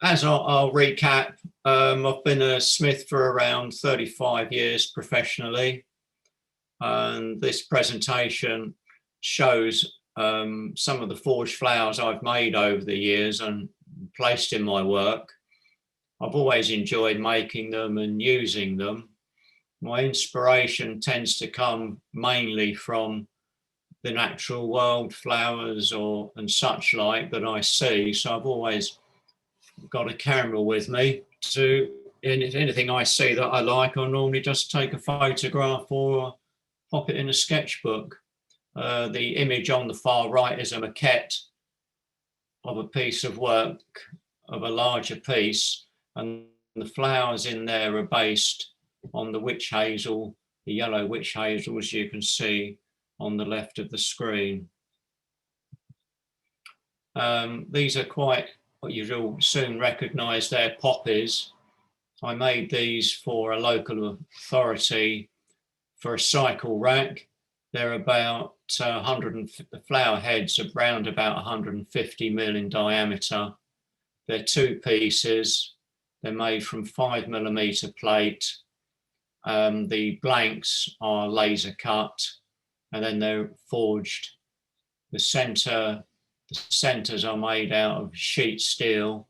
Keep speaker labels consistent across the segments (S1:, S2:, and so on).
S1: As I'll recap, I've been a smith for around 35 years professionally, and this presentation shows some of the forged flowers I've made over the years and placed in my work. I've always enjoyed making them and using them. My inspiration tends to come mainly from the natural world, flowers and such like that I see. So I've always got a camera with me to, if anything I see that I like, I'll normally just take a photograph or pop it in a sketchbook. The image on the far right is a maquette of a piece of work of a larger piece, and the flowers in there are based on the witch hazel, the yellow witch hazel, as you can see on the left of the screen. These are quite what you'll soon recognise, they're poppies. I made these for a local authority for a cycle rack. They're about 100, the flower heads are around about 150 mil in diameter. They're two pieces. They're made from 5mm plate. The blanks are laser cut, and then they're forged. The centers are made out of sheet steel,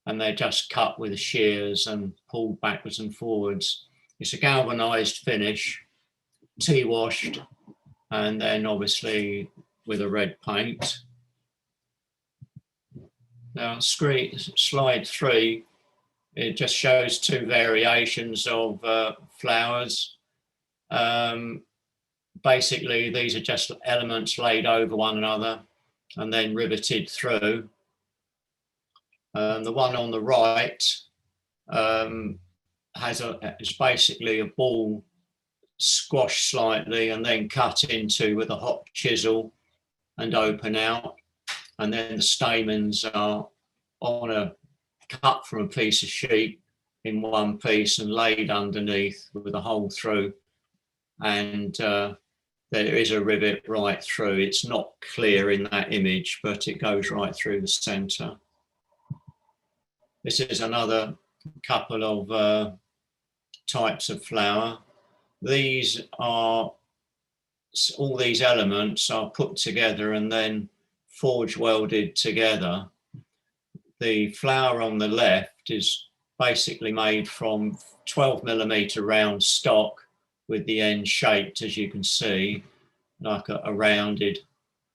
S1: and they're just cut with shears and pulled backwards and forwards. It's a galvanized finish, tea washed, and then obviously with a red paint. Now, slide 3, it just shows two variations of flowers. Basically, these are just elements laid over one another and then riveted through. The one on the right is basically a ball squashed slightly and then cut into with a hot chisel and open out. And then the stamens are cut from a piece of sheet in one piece and laid underneath with a hole through. And there is a rivet right through. It's not clear in that image, but it goes right through the center. This is another couple of types of flower. These are, all these elements are put together and then forge welded together. The flower on the left is basically made from 12mm round stock with the end shaped, as you can see, like a rounded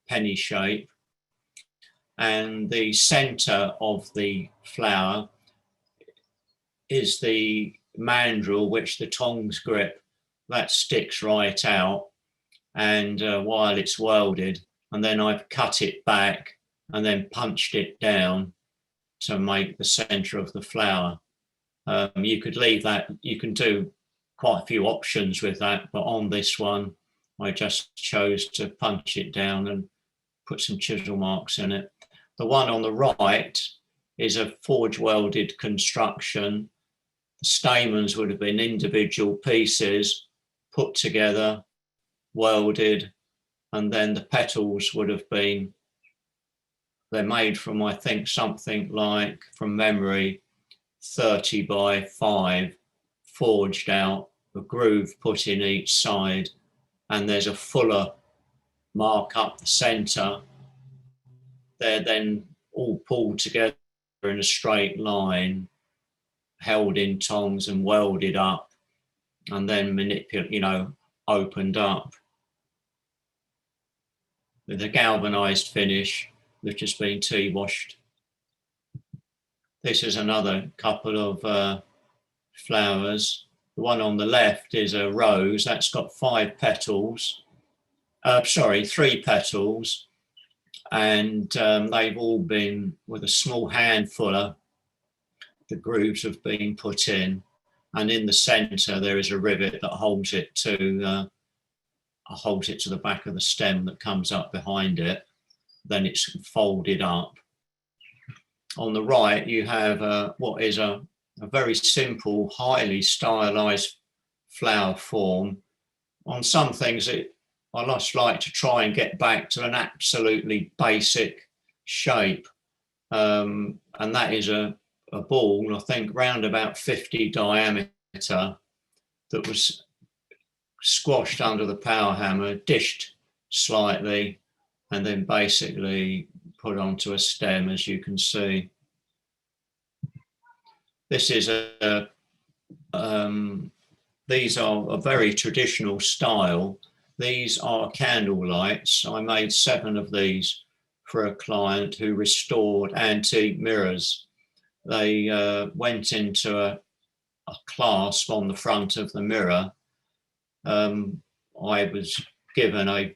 S1: penny shape. And the center of the flower is the mandrel, which the tongs grip. That sticks right out, and while it's welded, and then I've cut it back and then punched it down to make the center of the flower. You could leave that, you can do quite a few options with that, but on this one, I just chose to punch it down and put some chisel marks in it. The one on the right is a forge welded construction. The stamens would have been individual pieces put together, welded, and then the petals would have been, they're made from, I think, something like, from memory, 30 by 5, forged out, a groove put in each side, and there's a fuller mark up the center. They're then all pulled together in a straight line, held in tongs and welded up, and then opened up with a galvanized finish which has been tea washed. This is another couple of flowers. The one on the left is a rose that's got 3 petals, and they've all been, with a small handful, the grooves have been put in, and in the center there is a rivet that holds it to the back of the stem that comes up behind it. Then it's folded up. On the right you have what is a very simple, highly stylized flower form. On some things I just like to try and get back to an absolutely basic shape, and that is a a ball, I think round about 50 diameter, that was squashed under the power hammer, dished slightly, and then basically put onto a stem, as you can see. This is these are a very traditional style. These are candle lights. I made 7 of these for a client who restored antique mirrors. They went into a clasp on the front of the mirror. I was given a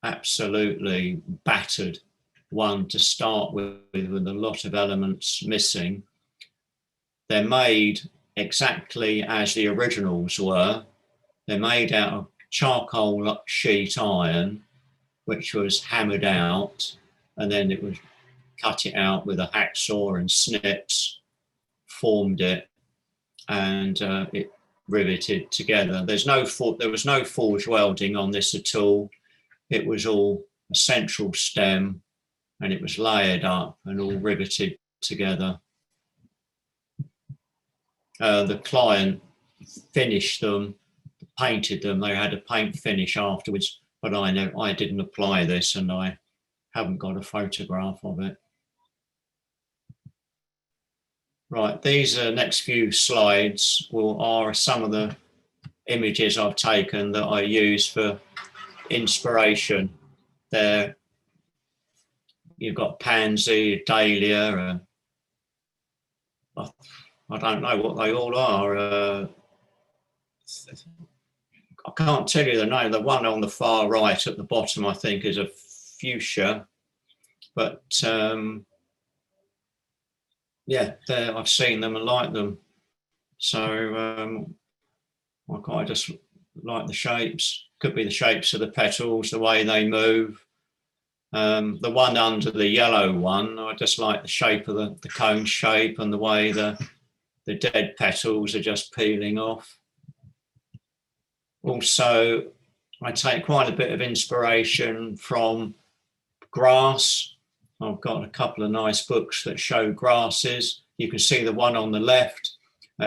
S1: absolutely battered one to start with a lot of elements missing. They're made exactly as the originals were. They're made out of charcoal sheet iron, which was hammered out, and then it was cut it out with a hacksaw and snips, formed it, and it riveted together. There was no forge welding on this at all. It was all a central stem, and it was layered up and all riveted together. The client finished them, painted them. They had a paint finish afterwards, but I didn't apply this, and I haven't got a photograph of it. Right, these next few slides are some of the images I've taken that I use for inspiration. There, you've got pansy, dahlia, I don't know what they all are. I can't tell you the name. The one on the far right at the bottom, I think, is a fuchsia. But yeah, I've seen them and like them. So I quite just like the shapes. Could be the shapes of the petals, the way they move. The one under the yellow one, I just like the shape of the cone shape and the way the dead petals are just peeling off. Also, I take quite a bit of inspiration from grass. I've got a couple of nice books that show grasses. You can see the one on the left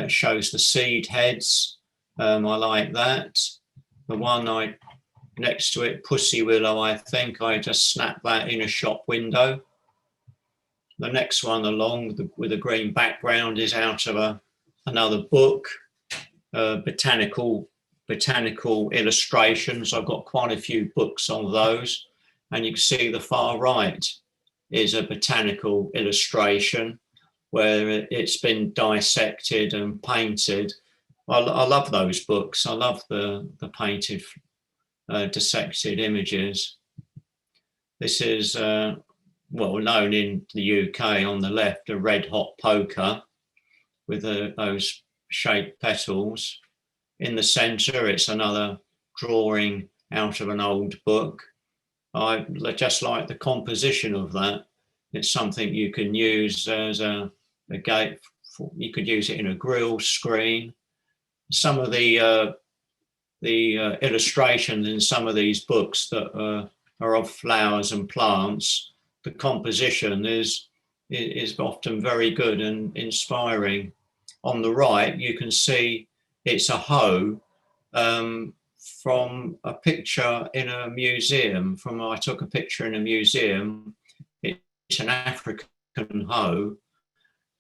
S1: shows the seed heads. I like that. The one next to it, pussy willow, I think I just snapped that in a shop window. The next one along with a green background is out of another book, botanical illustrations. I've got quite a few books on those, and you can see the far right is a botanical illustration where it's been dissected and painted. I love those books. I love the painted, dissected images. This is well known in the UK on the left, a red hot poker with those shaped petals. In the centre, it's another drawing out of an old book. I just like the composition of that. It's something you can use as a gate. You could use it in a grill screen. Some of the illustrations in some of these books that are of flowers and plants, the composition is often very good and inspiring. On the right, you can see it's a hoe from a picture in a museum. I took a picture in a museum. It's an African hoe,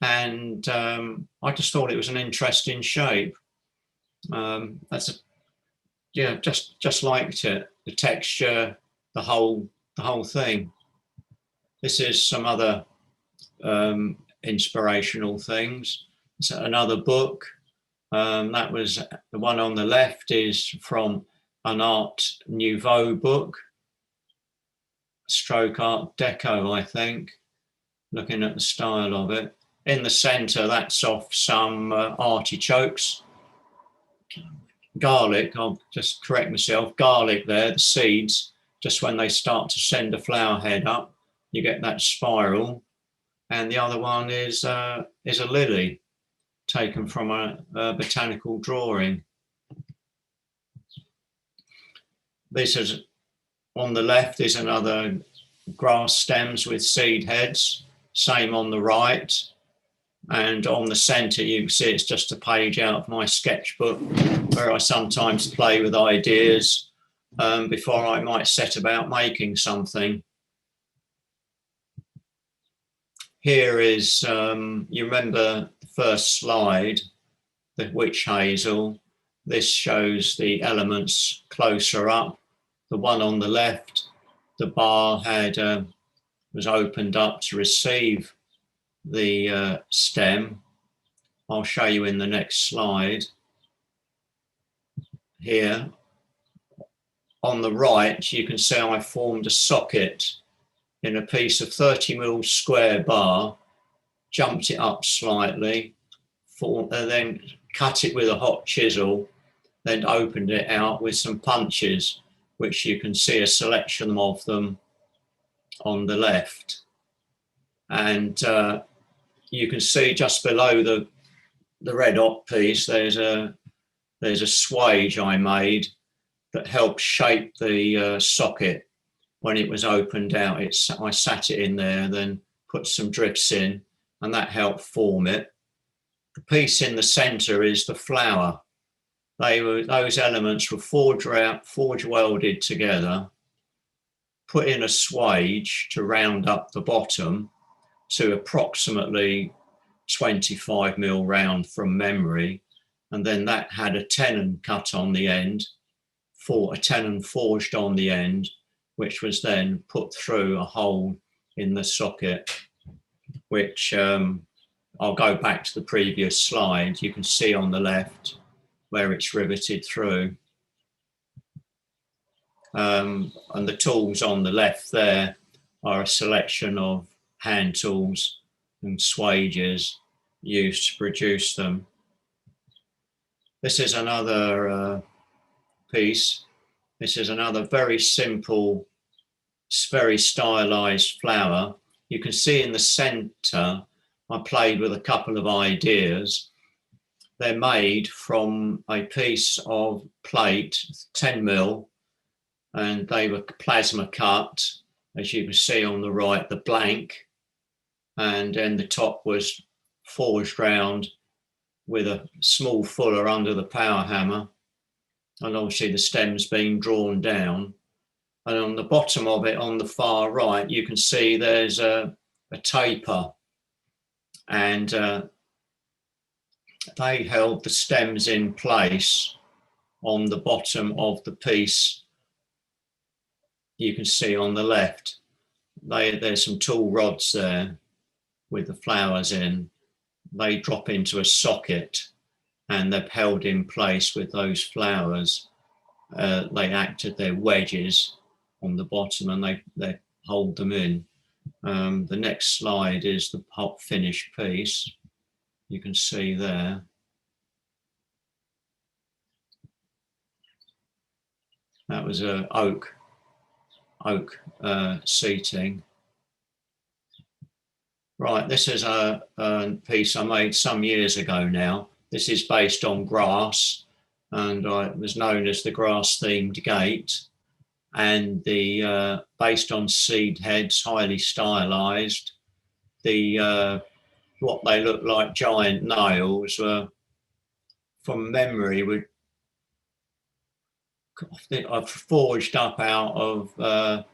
S1: and I just thought it was an interesting shape. Just liked it. The texture, the whole thing. This is some other inspirational things. It's another book. That was the one on the left is from an Art Nouveau book, stroke Art Deco, I think, looking at the style of it. In the centre, that's off some artichokes. Garlic, I'll just correct myself, garlic there, the seeds, just when they start to send a flower head up, you get that spiral. And the other one is a lily, taken from a botanical drawing. This is on the left is another grass stems with seed heads, same on the right. And on the center, you can see it's just a page out of my sketchbook where I sometimes play with ideas before I might set about making something. Here is, you remember the first slide, the witch hazel. This shows the elements closer up. The one on the left, the bar was opened up to receive the stem. I'll show you in the next slide. Here on the right, you can see I formed a socket in a piece of 30mm square bar, jumped it up slightly, and then cut it with a hot chisel, then opened it out with some punches, which you can see a selection of them on the left. And you can see just below the red hot piece, there's a swage I made that helped shape the socket when it was opened out. I sat it in there, then put some drifts in, and that helped form it. The piece in the center is the flower. Those elements were forge welded together, put in a swage to round up the bottom to approximately 25mm round from memory, and then that had a tenon cut on the end, a tenon forged on the end, which was then put through a hole in the socket, which I'll go back to the previous slide. You can see on the left where it's riveted through. And the tools on the left there are a selection of hand tools and swages used to produce them. This is another piece. This is another very simple, very stylized flower. You can see in the center, I played with a couple of ideas. They're made from a piece of plate, 10mm, and they were plasma cut, as you can see on the right, the blank, and then the top was forged round with a small fuller under the power hammer, and obviously the stem's being drawn down. And on the bottom of it, on the far right, you can see there's a taper, and they held the stems in place on the bottom of the piece. You can see on the left, there's some tool rods there with the flowers in. They drop into a socket and they're held in place with those flowers. They acted their wedges on the bottom and they hold them in. The next slide is the hot finished piece. You can see there. That was a oak seating. Right, this is a piece I made some years ago now. This is based on grass, and it was known as the grass-themed gate, and based on seed heads, highly stylized. What they look like giant nails were, from memory, I've forged up out of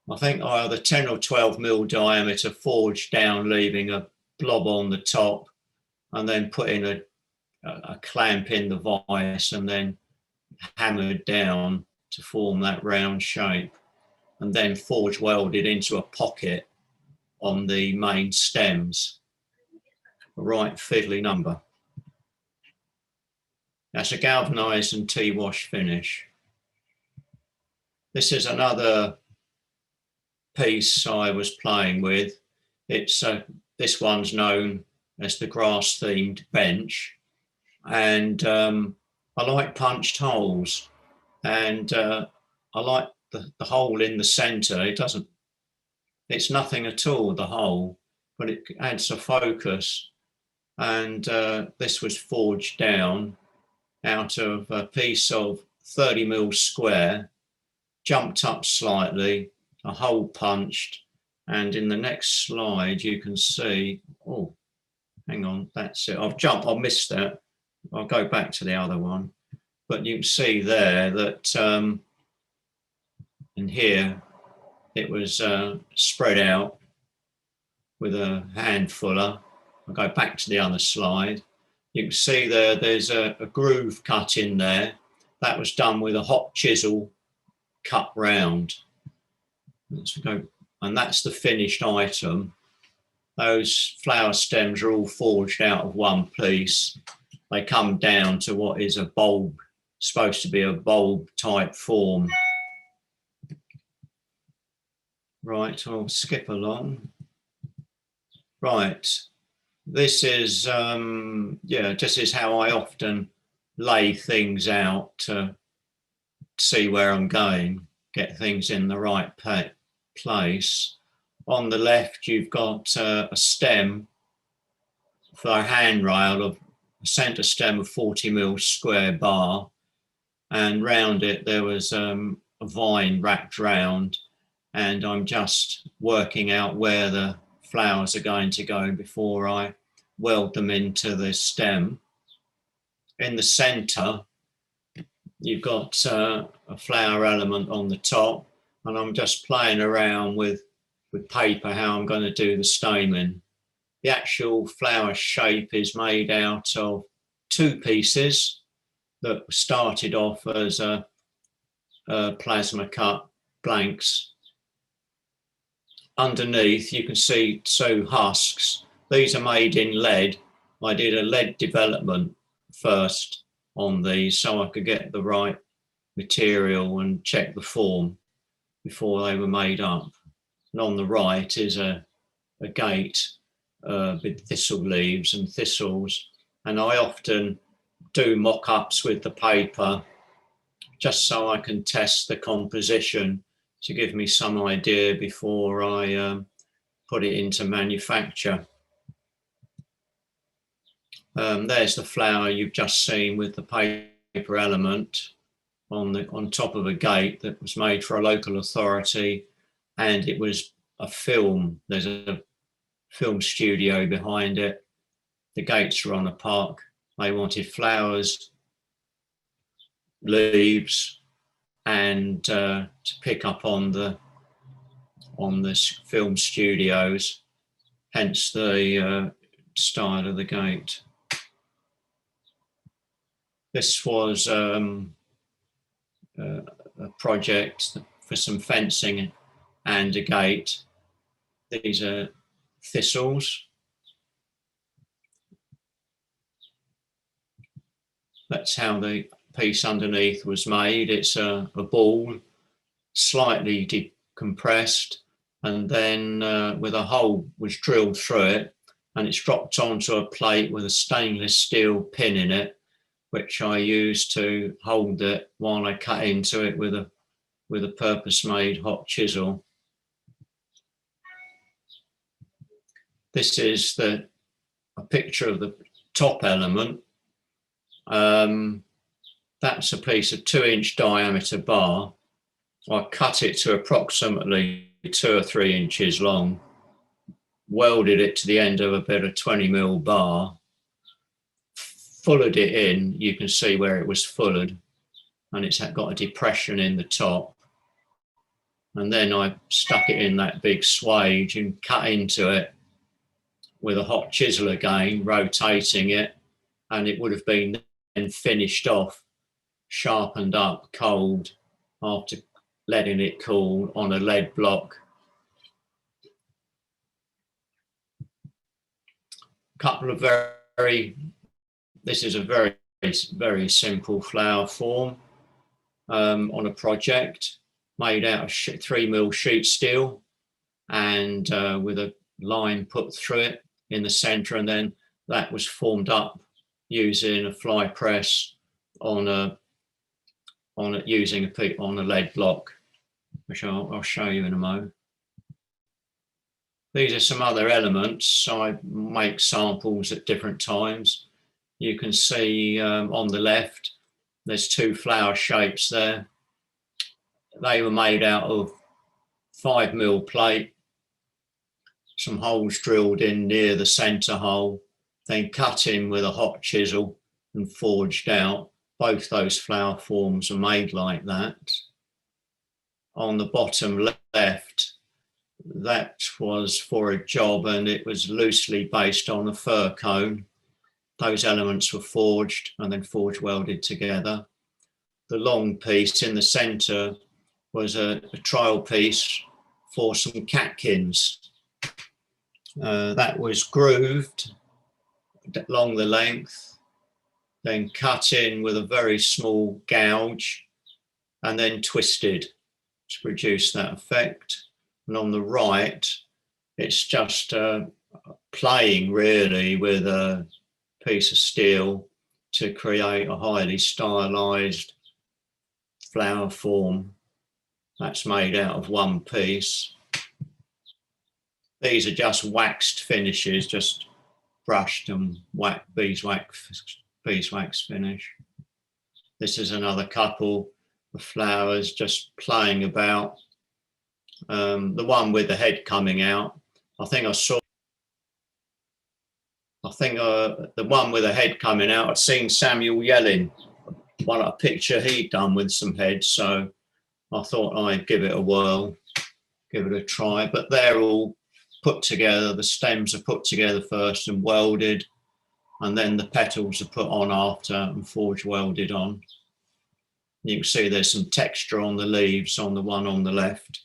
S1: I think either 10 or 12mm diameter, forged down, leaving a blob on the top, and then put in a clamp in the vise and then hammered down to form that round shape, and then forge welded into a pocket on the main stems. The right fiddly number. That's a galvanized and tea wash finish. This is another piece I was playing with. It's this one's known as the grass themed bench, and I like punched holes, and I like the hole in the center. It's nothing at all, the hole, but it adds a focus, and this was forged down out of a piece of 30mm square, jumped up slightly, a hole punched, and in the next slide you can see, oh, hang on, that's it. I've missed that. I'll go back to the other one. But you can see there that in here it was spread out with a hand fuller. I'll go back to the other slide. You can see there's a groove cut in there. That was done with a hot chisel cut round. And that's the finished item. Those flower stems are all forged out of one piece. They come down to what is a bulb, supposed to be a bulb type form. Right, I'll skip along. Right, this is, yeah, this is how I often lay things out to see where I'm going, get things in the right place. On the left, you've got a stem for a handrail of a centre stem of 40mm square bar, and round it there was a vine wrapped round, and I'm just working out where the flowers are going to go before I weld them into the stem. In the centre, you've got a flower element on the top, and I'm just playing around with paper how I'm going to do the stamen. The actual flower shape is made out of two pieces that started off as a plasma cut blanks. Underneath you can see two husks. These are made in lead. I did a lead development first on these so I could get the right material and check the form before they were made up. And on the right is a gate with thistle leaves and thistles. And I often do mock-ups with the paper just so I can test the composition to give me some idea before I put it into manufacture. There's the flower you've just seen with the paper element on top of a gate that was made for a local authority, and it was a film. There's a film studio behind it. The gates are on a park. They wanted flowers, leaves, and to pick up on the film studios, hence the style of the gate. This was a project for some fencing and a gate. These are thistles. That's how the piece underneath was made. It's a ball, slightly decompressed, and then with a hole was drilled through it, and it's dropped onto a plate with a stainless steel pin in it, which I use to hold it while I cut into it with a purpose-made hot chisel. This is a picture of the top element. That's a piece of 2-inch diameter bar. I cut it to approximately 2 or 3 inches long, welded it to the end of a bit of 20mm bar, fullered it in. You can see where it was fullered, and it's got a depression in the top. And then I stuck it in that big swage and cut into it with a hot chisel again, rotating it, and it would have been then finished off, sharpened up, cold, after letting it cool on a lead block. Couple of this is a very simple flower form on a project made out of 3mm sheet steel, and with a line put through it in the center, and then that was formed up using a fly press on a lead block, which I'll show you in a moment. These are some other elements. I make samples at different times. You can see on the left, there's 2 flower shapes there. They were made out of 5mm plate, some holes drilled in near the center hole, then cut in with a hot chisel and forged out. Both those flower forms are made like that. On the bottom left, that was for a job, and it was loosely based on a fir cone. Those elements were forged and then forge welded together. The long piece in the centre was a trial piece for some catkins. That was grooved along the length, then cut in with a very small gouge, and then twisted to produce that effect. And on the right, it's just playing really with a piece of steel to create a highly stylized flower form that's made out of one piece. These are just waxed finishes, just brushed and beeswax finish. This is another couple of flowers just playing about. The one with the head coming out, the one with the head coming out, I'd seen Samuel Yellin, a picture he'd done with some heads, so I thought I'd give it a whirl, give it a try. But they're all put together, the stems are put together first and welded, and then the petals are put on after and forge welded on. You can see there's some texture on the leaves on the one on the left.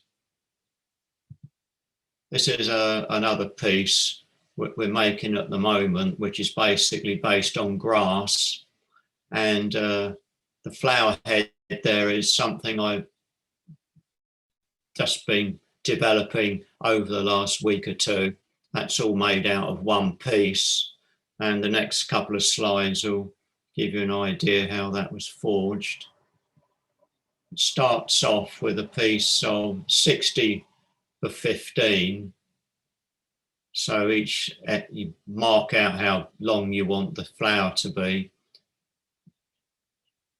S1: This is another piece we're making at the moment, which is basically based on grass. And the flower head there is something I've just been developing over the last week or two. That's all made out of one piece. And the next couple of slides will give you an idea how that was forged. It starts off with a piece of 60 for 15. So each, you mark out how long you want the flower to be,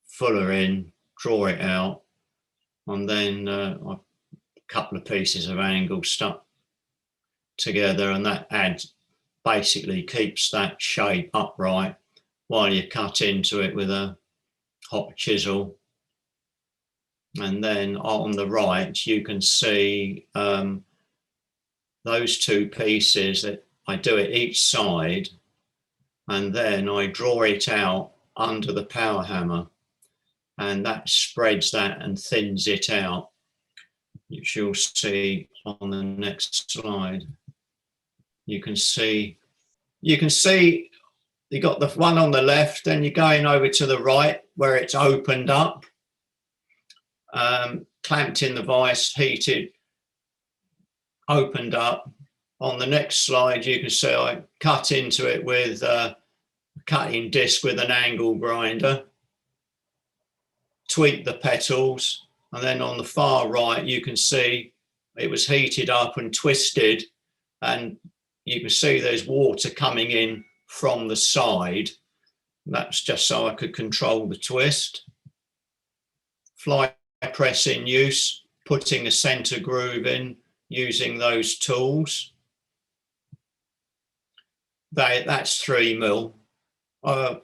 S1: fuller in, draw it out, and then a couple of pieces of angle stuck together, and that basically keeps that shape upright while you cut into it with a hot chisel. And then on the right, you can see those two pieces that I do it each side, and then I draw it out under the power hammer, and that spreads that and thins it out, which you'll see on the next slide. You can see you got the one on the left, then you're going over to the right where it's opened up, clamped in the vise, heated, opened up. On the next slide, you can see I cut into it with a cutting disc with an angle grinder, tweak the petals, and then on the far right, you can see it was heated up and twisted, and you can see there's water coming in from the side. That's just so I could control the twist. Fly press in use, putting a center groove in, using those tools. That's 3 mil. No,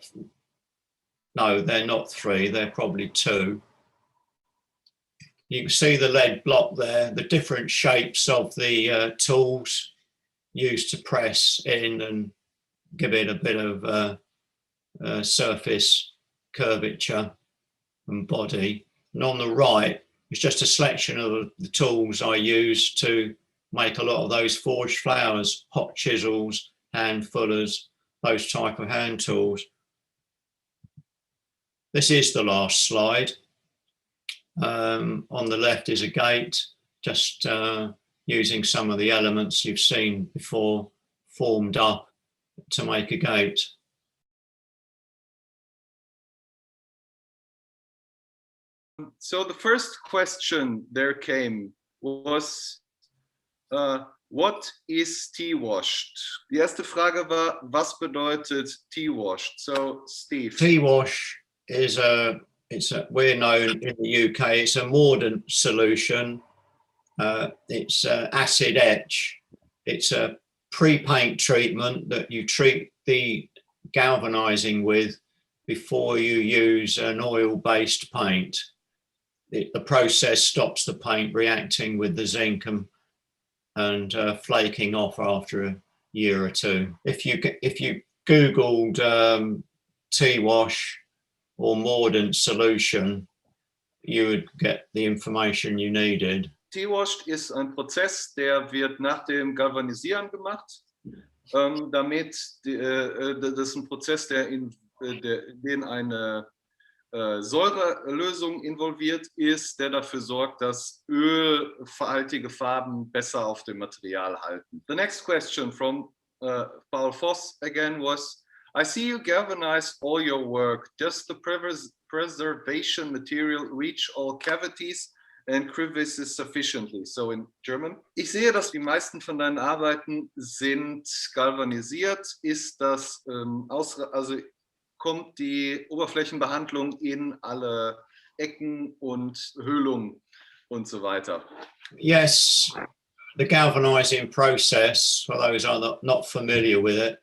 S1: they're not 3, they're probably 2. You can see the lead block there, the different shapes of the tools used to press in and give it a bit of surface curvature and body. And on the right, it's just a selection of the tools I use to make a lot of those forged flowers, hot chisels, hand fullers, those type of hand tools. This is the last slide. On the left is a gate, just using some of the elements you've seen before formed up to make a gate.
S2: So the first question there came was, what is tea washed? Die erste Frage war, was bedeutet tea washed? So Steve.
S1: Tea wash is we're known in the UK, it's a mordant solution. It's acid etch. It's a pre-paint treatment that you treat the galvanizing with before you use an oil-based paint. The process stops the paint reacting with the zinc and flaking off after a year or two. If you Googled T-wash or mordant solution, you would get the information you needed.
S2: T-washed ist ein Prozess, der wird nach dem Galvanisieren gemacht. Das ist ein Prozess, in den eine Säurelösung involviert ist, der dafür sorgt, dass ölhaltige Farben besser auf dem Material halten. The next question from Paul Voss again was, I see you galvanize all your work. Does the preservation material reach all cavities and crevices sufficiently? So in German. Ich sehe, dass die meisten von deinen Arbeiten sind galvanisiert. Ist das also kommt die Oberflächenbehandlung in alle Ecken und Höhlungen und so weiter?
S1: Yes, the galvanizing process, for those who are not familiar with it,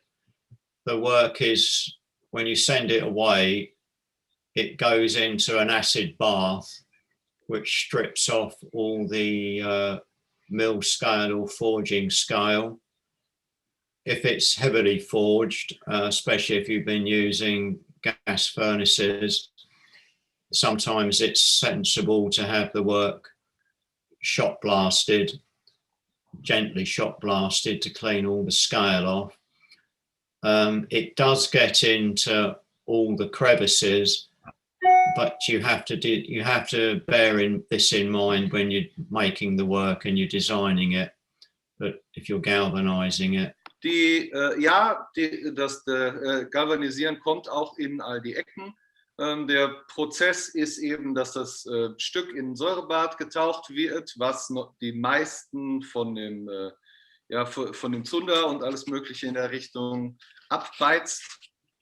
S1: the work is when you send it away, it goes into an acid bath, which strips off all the mill scale or forging scale. If it's heavily forged, especially if you've been using gas furnaces, sometimes it's sensible to have the work shot blasted, gently shot blasted to clean all the scale off. It does get into all the crevices, but you have to bear this in mind when you're making the work and you're designing it. But if you're galvanizing it,
S2: das Galvanisieren kommt auch in all die Ecken. Der Prozess ist eben, dass das Stück in Säurebad getaucht wird, was noch die meisten von dem Zunder und alles Mögliche in der Richtung abbeizt.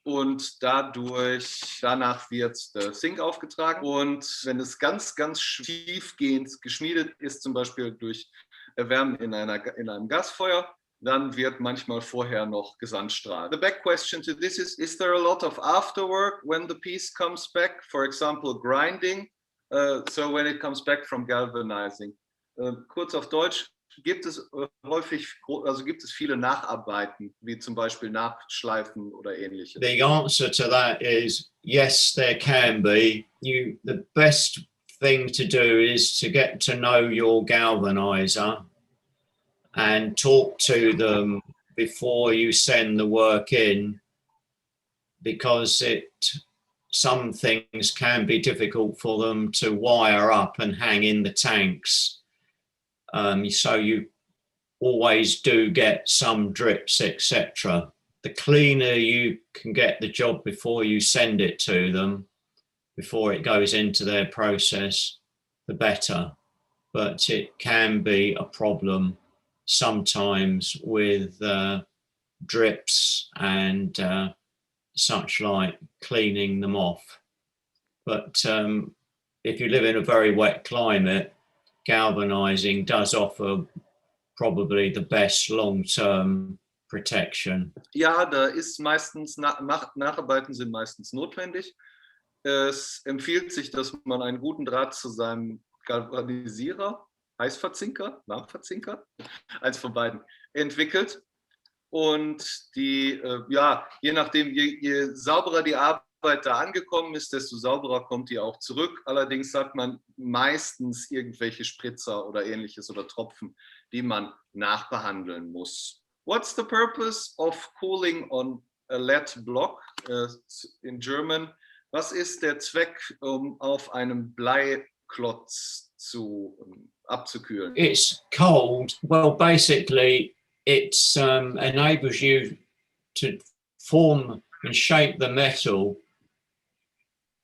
S2: Und danach wird der Zink aufgetragen. Und wenn es ganz, ganz tiefgehend geschmiedet ist, zum Beispiel durch Erwärmen in einem Gasfeuer, dann wird manchmal vorher noch gesandstrahlt. The back question to this is there a lot of afterwork when the piece comes back? For example, grinding, so when it comes back from galvanizing. Kurz auf Deutsch, gibt es viele Nacharbeiten, wie zum Beispiel Nachschleifen oder ähnliches?
S1: The answer to that is yes, there can be. The best thing to do is to get to know your galvanizer and talk to them before you send the work in, because some things can be difficult for them to wire up and hang in the tanks. So you always do get some drips, etc. The cleaner you can get the job before you send it to them, before it goes into their process, the better. But it can be a problem sometimes with drips and such like, cleaning them off. But if you live in a very wet climate, galvanizing does offer probably the best long-term protection.
S2: Ja, da ist meistens Nacharbeiten sind meistens notwendig. Es empfiehlt sich, dass man einen guten Draht zu seinem Galvanisierer, Heißverzinker, Warmverzinker, eins von beiden, entwickelt. Und je nachdem, je sauberer die Arbeit da angekommen ist, desto sauberer kommt die auch zurück. Allerdings hat man meistens irgendwelche Spritzer oder ähnliches oder Tropfen, die man nachbehandeln muss. What's the purpose of cooling on a lead block? In German. Was ist der Zweck, um auf einem Bleiklotz abzukühlen?
S1: It's cold. Well, basically, it enables you to form and shape the metal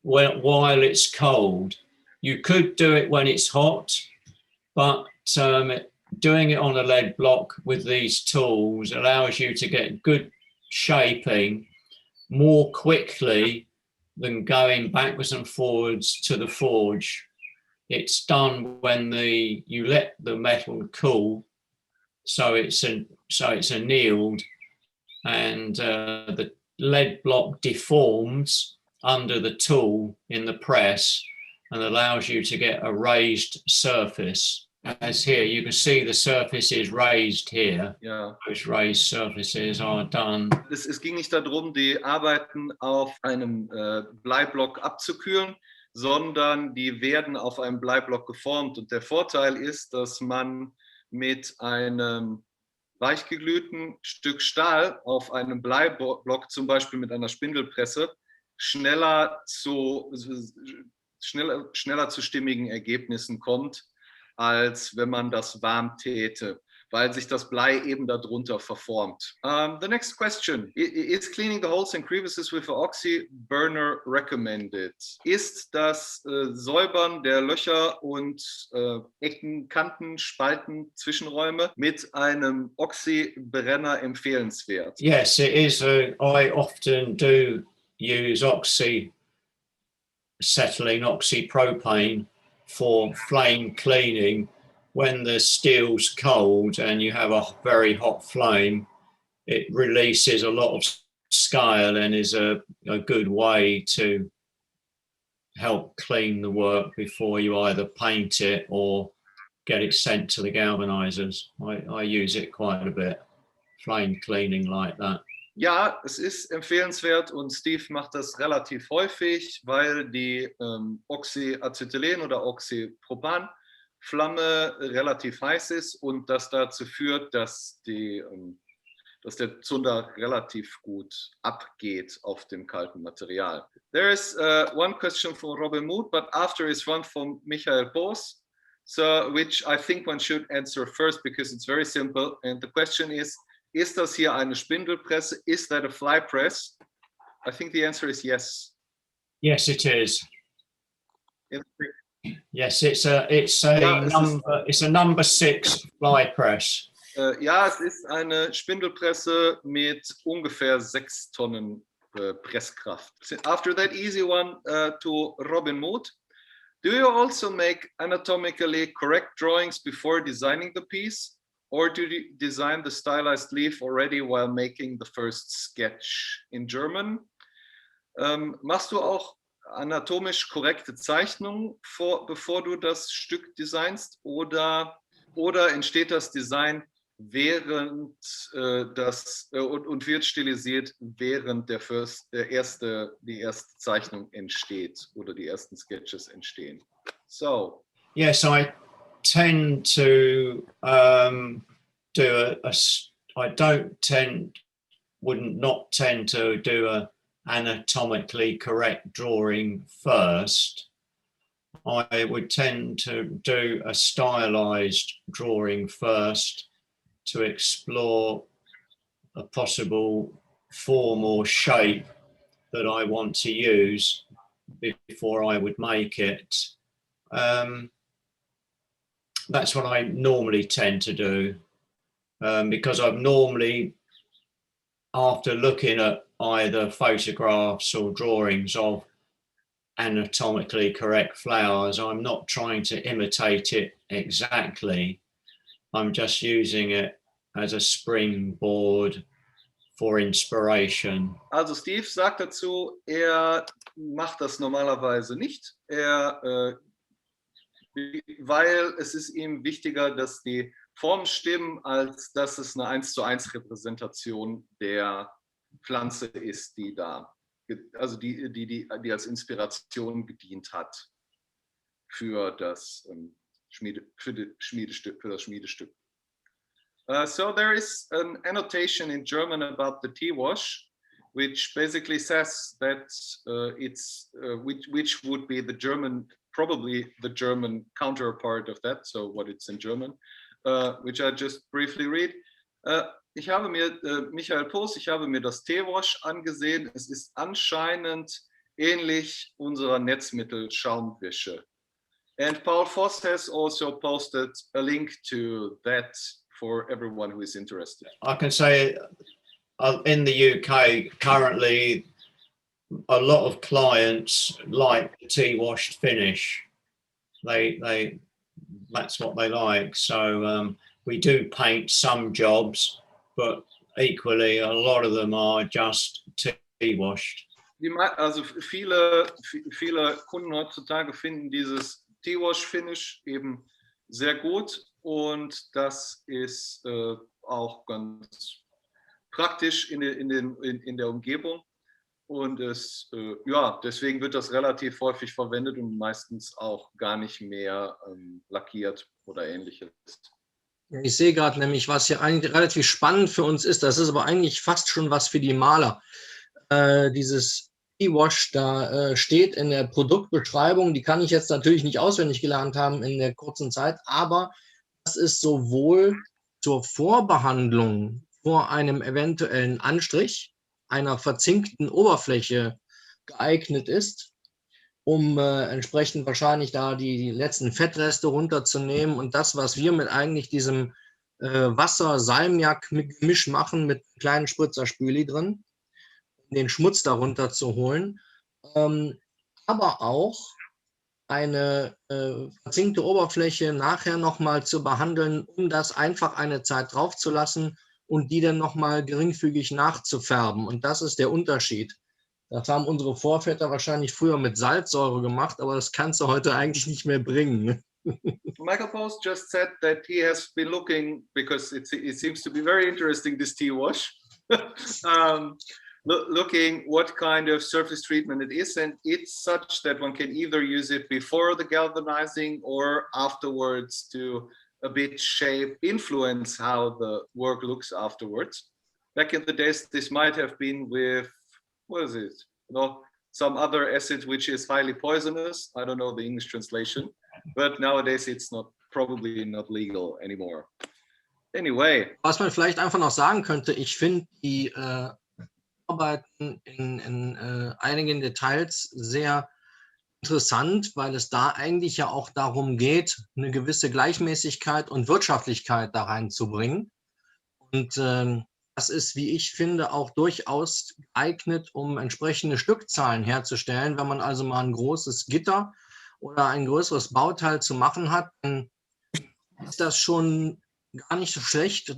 S1: while it's cold. You could do it when it's hot, but doing it on a lead block with these tools allows you to get good shaping more quickly than going backwards and forwards to the forge. It's done when you let the metal cool, so it's annealed, and the lead block deforms under the tool in the press and allows you to get a raised surface. As here, you can see the surface is raised here.
S2: Ja.
S1: Those raised surfaces are done.
S2: Es ging nicht darum, die Arbeiten auf einem Bleiblock abzukühlen, sondern die werden auf einem Bleiblock geformt. Und der Vorteil ist, dass man mit einem weichgeglühten Stück Stahl auf einem Bleiblock, zum Beispiel mit einer Spindelpresse, schneller zu stimmigen Ergebnissen kommt, als wenn man das warm täte, weil sich das Blei eben darunter verformt. The next question, is cleaning the holes and crevices with an oxy burner recommended? Ist das Säubern der Löcher und Ecken, Kanten, Spalten, Zwischenräume mit einem Oxy-Brenner empfehlenswert?
S1: Yes, it is. I often do use oxyacetylene, oxypropane for flame cleaning. When the steel's cold and you have a very hot flame, it releases a lot of scale and is a good way to help clean the work before you either paint it or get it sent to the galvanizers. I use it quite a bit, flame cleaning like that.
S2: Ja, es ist empfehlenswert und Steve macht das relativ häufig, weil die Oxyacetylen oder Oxypropan Flamme relativ heiß ist und das dazu führt, dass der Zunder relativ gut abgeht auf dem kalten Material. There is one question for Robin Mood, but after is one from Michael Boos, so which I think one should answer first because it's very simple. And the question is das hier eine Spindelpresse? Is that a fly press? I think the answer is yes.
S1: Yes, it is. Yes, it's a number 6 fly press.
S2: Ja, es ist eine Spindelpresse mit ungefähr 6 Tonnen Presskraft. After that easy one to Robin Mood. Do you also make anatomically correct drawings before designing the piece? Or do you design the stylized leaf already while making the first sketch? In German. Machst du auch anatomisch korrekte Zeichnungen, bevor du das Stück designst? Oder entsteht das Design während und wird stilisiert, während die erste Zeichnung entsteht oder die ersten Sketches entstehen? So.
S1: Yes, I tend to would not tend to do a anatomically correct drawing first. I would tend to do a stylized drawing first to explore a possible form or shape that I want to use before I would make it. That's what I normally tend to do because I've normally, after looking at either photographs or drawings of anatomically correct flowers, I'm not trying to imitate it exactly. I'm just using it as a springboard for inspiration.
S2: Also Steve sagt dazu, er macht das normalerweise nicht. Weil es ist ihm wichtiger, dass die Formen stimmen, als dass es eine 1:1 Repräsentation der Pflanze ist, die da, also die als Inspiration gedient hat für das Schmiedestück. So there is an annotation in German about the tea wash, which basically says that which would be the German, probably the German counterpart of that, so what it's in German, which I just briefly read. Ich habe mir, Michael Post, ich habe mir das Teewash angesehen. Es ist anscheinend ähnlich unserer Netzmittel-Schaumwäsche. And Paul Voss has also posted a link to that for everyone who is interested.
S1: I can say in the UK currently, a lot of clients like the tea washed finish. That's what they like. So we do paint some jobs, but equally, a lot of them are just tea washed.
S2: Also viele Kunden heutzutage finden dieses Tea-Wash-Finish eben sehr gut und das ist auch ganz praktisch in der Umgebung und ja, deswegen wird das relativ häufig verwendet und meistens auch gar nicht mehr lackiert oder ähnliches.
S3: Ich sehe gerade nämlich, was hier eigentlich relativ spannend für uns ist, das ist aber eigentlich fast schon was für die Maler. Dieses E-Wash, da steht in der Produktbeschreibung, die kann ich jetzt natürlich nicht auswendig gelernt haben in der kurzen Zeit, aber das ist sowohl zur Vorbehandlung vor einem eventuellen Anstrich einer verzinkten Oberfläche geeignet ist, um entsprechend wahrscheinlich da die letzten Fettreste runterzunehmen und das, was wir mit eigentlich diesem Wasser-Salmiak-Gemisch machen mit einem kleinen Spritzerspüli drin, um den Schmutz darunter zu holen, aber auch eine verzinkte Oberfläche nachher nochmal zu behandeln, um das einfach eine Zeit drauf zu lassen und die dann nochmal geringfügig nachzufärben. Und das ist der Unterschied. Das haben unsere Vorväter wahrscheinlich früher mit Salzsäure gemacht, aber das kannst du heute eigentlich nicht mehr bringen.
S2: Michael Post just said that he has been looking, because it seems to be very interesting, this tea wash, looking what kind of surface treatment it is, and it's such that one can either use it before the galvanizing or afterwards to a bit influence how the work looks afterwards. Back in the days, this might have been with, what is it? Some other acid which is highly poisonous. I don't know the English translation, but nowadays it's probably not legal anymore. Anyway.
S3: Was man vielleicht einfach noch sagen könnte, ich finde die Arbeiten in einigen Details sehr interessant, weil es da eigentlich ja auch darum geht, eine gewisse Gleichmäßigkeit und Wirtschaftlichkeit da reinzubringen. Und das ist, wie ich finde, auch durchaus geeignet, um entsprechende Stückzahlen herzustellen. Wenn man also mal ein großes Gitter oder ein größeres Bauteil zu machen hat, dann ist das schon gar nicht so schlecht,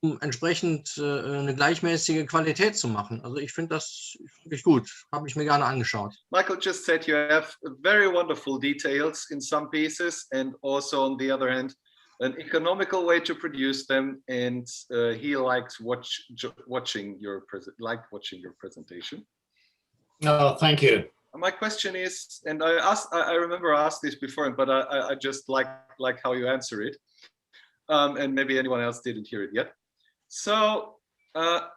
S3: um entsprechend eine gleichmäßige Qualität zu machen. Also ich finde das wirklich gut. Habe ich mir gerne angeschaut.
S2: Michael just said you have very wonderful details in some pieces and also on the other hand an economical way to produce them, and he likes watching your presentation.
S1: Oh, thank you.
S2: My question is, and I remember I asked this before, but I just like how you answer it, and maybe anyone else didn't hear it yet. So,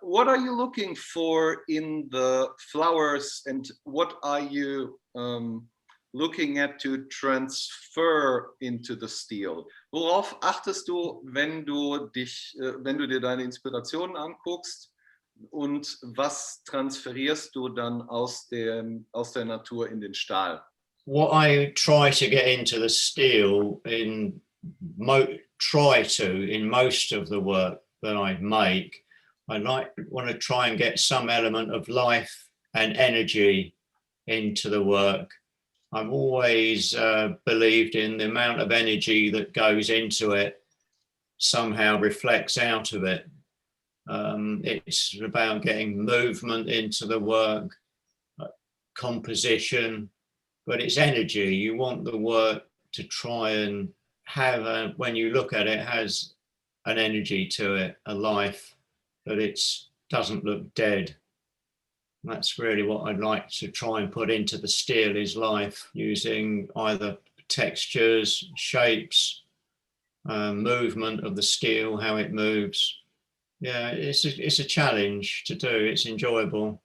S2: what are you looking for in the flowers, and what are you looking at to transfer into the steel? Worauf achtest du, wenn du dir deine Inspirationen anguckst, und was transferierst du dann aus der Natur in den Stahl?
S1: What I try to get into the steel in most of the work that I make, I want to try and get some element of life and energy into the work. I've always believed in the amount of energy that goes into it somehow reflects out of it. It's about getting movement into the work, composition, but it's energy. You want the work to try and have, when you look at it, has an energy to it, a life, that it doesn't look dead. That's really what I'd like to try and put into the steel, is life, using either textures, shapes, movement of the steel, how it moves. Yeah, it's a challenge to do. It's enjoyable.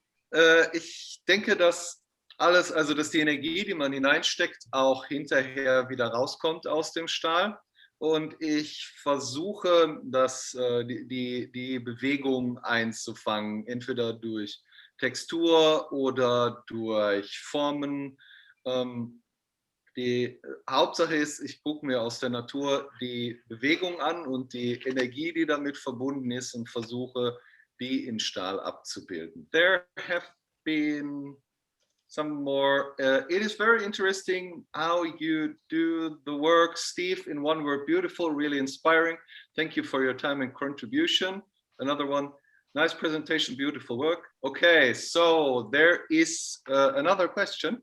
S2: Ich denke, dass alles, also dass die Energie, die man hineinsteckt, auch hinterher wieder rauskommt aus dem Stahl. Und ich versuche, die Bewegung einzufangen, entweder durch Textur oder durch Formen. Die Hauptsache ist, ich gucke mir aus der Natur die Bewegung an und die Energie, die damit verbunden ist, und versuche, die in Stahl abzubilden. There have been some more. It is very interesting how you do the work, Steve. In one word, beautiful, really inspiring. Thank you for your time and contribution. another one. Nice presentation, beautiful work. Okay, so there is another question.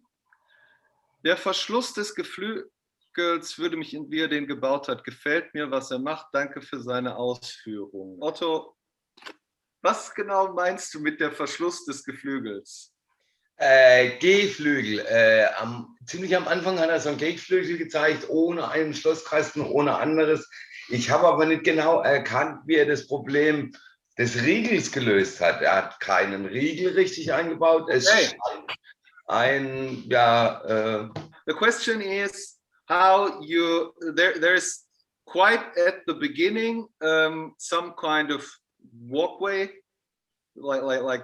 S2: Der Verschluss des Geflügels würde mich, wie er den gebaut hat, gefällt mir, was er macht. Danke für seine Ausführungen. Otto, was genau meinst du mit der Verschluss des Geflügels?
S4: G-Flügel. Ziemlich am Anfang hat er so einen G-Flügel gezeigt, ohne einen Schlosskasten, ohne anderes. Ich habe aber nicht genau erkannt, wie er das Problem des Riegels gelöst hat. Er hat keinen Riegel richtig eingebaut. Es scheint ein, ja...
S2: The question is how you, there's quite at the beginning some kind of walkway, like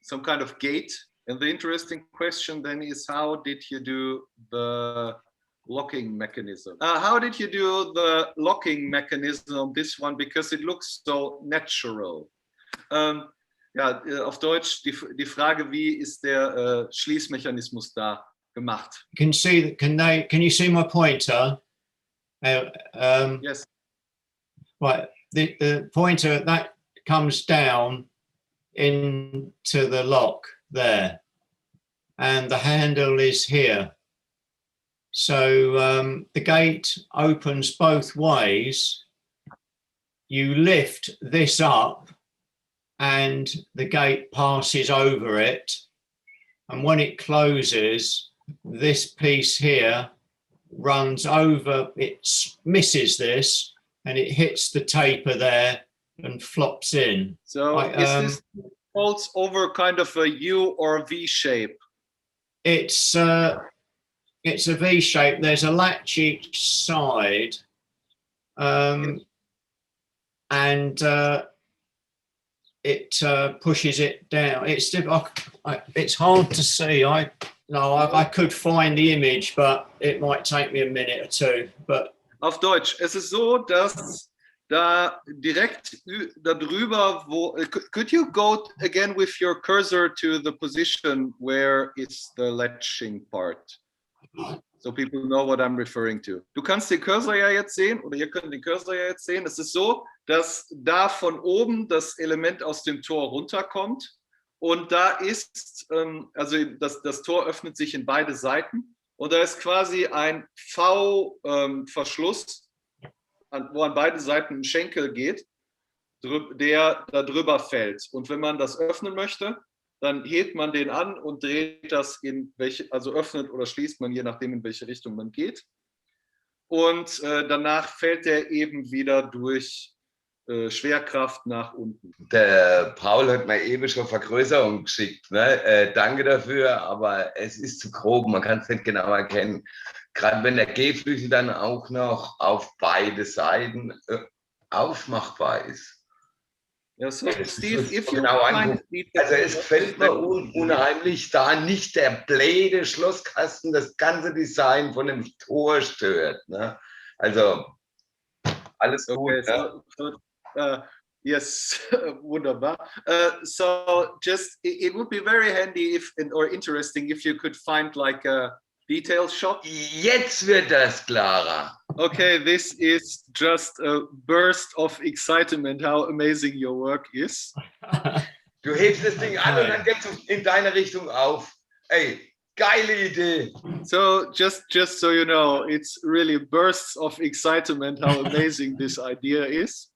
S2: some kind of gate. And the interesting question then is, how did you do the locking mechanism? How did you do the locking mechanism on this one? Because it looks so natural. Ja, auf Deutsch die Frage, wie ist der Schließmechanismus da gemacht?
S1: Can you see my pointer?
S2: Yes.
S1: Right, the pointer that comes down into the lock there, and the handle is here. So the gate opens both ways. You lift this up and the gate passes over it, and when it closes, this piece here runs over, it misses this and it hits the taper there and flops in.
S2: So is this folds over kind of a U or V shape?
S1: It's a V shape. There's a latch each side, and it pushes it down. It's hard to see. I could find the image, but it might take me a minute or two. But
S2: auf Deutsch, es ist so, dass da direkt darüber, could you go again with your cursor to the position where it's the latching part? So people know what I'm referring to. Du kannst den Cursor ja jetzt sehen, oder ihr könnt den Cursor ja jetzt sehen. Es ist so, dass da von oben das Element aus dem Tor runterkommt und da ist, also das Tor öffnet sich in beide Seiten und da ist quasi ein V-Verschluss, wo an beide Seiten ein Schenkel geht, der da drüber fällt. Und wenn man das öffnen möchte, dann hebt man den an und dreht das in welche, also öffnet oder schließt man, je nachdem in welche Richtung man geht. Und danach fällt der eben wieder durch Schwerkraft nach unten.
S4: Der Paul hat mir eben schon Vergrößerung geschickt. Ne? Danke dafür, aber es ist zu grob, man kann es nicht genau erkennen. Gerade wenn der G-Flügel dann auch noch auf beide Seiten aufmachbar ist.
S2: Ja, so, Steve, if you
S4: genau
S2: find
S4: also es gefällt mir unheimlich, da nicht der bläde Schlosskasten das ganze Design von dem Tor stört. Ne? Also alles gut.
S2: Okay, so, yes, wunderbar. So just it would be very handy if or interesting if you could find like a detail shot.
S4: Jetzt wird das klarer.
S2: Okay, this is just a burst of excitement, how amazing your work is.
S4: Du hebst das Ding an und dann geht es in deine Richtung auf. Ey, geile Idee.
S2: So just so you know, it's really bursts of excitement how amazing this idea is.